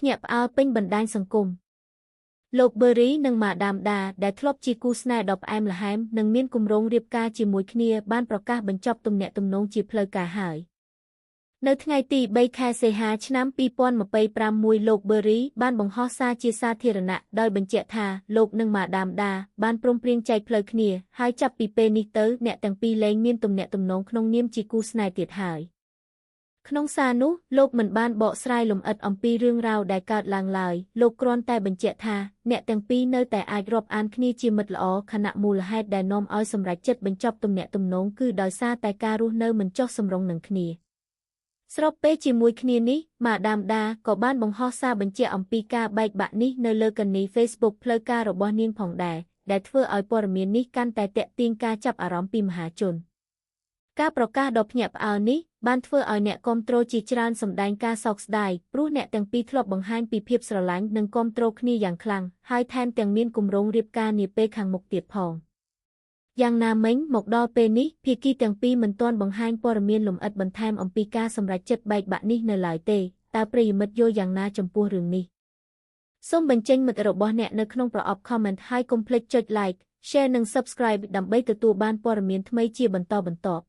ភ្ញាក់ផ្អើលពេញបណ្ដាញសង្គមលោក Berry និង Madam Da ដែលធ្លាប់ជាគូស្នេហ៍ដ៏ផ្អែមល្ហែមនិងមានគម្រោងរៀបការជាមួយគ្នាបានប្រកាសបញ្ចប់ទំនាក់ទំនងជាផ្លូវការហើយនៅថ្ងៃទី3 ខែសីហាឆ្នាំ2026លោក Berry បានបង្ហោះសារជាសាធារណៈដោយបញ្ជាក់ថាលោកនិង Madam Da បានព្រមព្រៀងចែកផ្លូវគ្នាហើយចាប់ពីពេលនេះទៅអ្នកទាំងពីរលែងមានទំនាក់ទំនងក្នុងនាមជាគូស្នេហ៍ទៀតហើយក្នុងសារនោះលោកមិនបានបកស្រាយលម្អិតអំពីរឿងរ៉ាវដែលកើតឡើងឡើយលោកគ្រាន់តែបញ្ជាក់ថាអ្នកទាំងពីរនៅតែអាចរាប់អានគ្នាជាមិត្តល្អខណៈមូលហេតុដែលនាំឲ្យសម្រេចចិត្តបញ្ចប់ទំនាក់ទំនងគឺដោយសារតែការរស់នៅមិនចុះសម្រុងនឹងគ្នាស្របពេលជាមួយគ្នានេះ Madam Da ក៏បានបង្ហោះសារបញ្ជាក់អំពីការបែកបាក់នេះនៅលើកណនី Facebook ផ្លូវការរបស់នាងផងដែរដែលធ្វើឲ្យព័ត៌មាននេះកាន់តែទាក់ទាញការចាប់អារម្មណ៍ពីមហាជនការប្រកាសដ៏ភ្ញាក់ផ្អើលនេះបានធ្វើឲ្យអ្នកគាំទ្រជាច្រើនសម្ដែងការសោកស្ដាយព្រោះអ្នកទាំងពីរធ្លាប់បង្ហាញពីភាពស្រឡាញ់និងគាំទ្រគ្នាយ៉ាងខ្លាំងហើយថែមទាំងមានគម្រោងរៀបការនាពេលខាងមុខទៀតផងយ៉ាងណាមិញមកដល់ពេលនេះភាគីទាំងពីរមិនទាន់បង្ហាញព័ត៌មានលម្អិតបន្ថែមអំពីការសម្រេចចិត្តបែកបាក់នេះនៅឡើយទេតើប្រិយមិត្តយល់យ៉ាងណាចំពោះរឿងនេះសូមបញ្ចេញមតិរបស់អ្នកនៅក្នុងប្រអប់ comment ហើយកុំភ្លេចចុច like share និង subscribe ដើម្បីទទួលបានព័ត៌មានថ្មីជាបន្តបន្ទាប់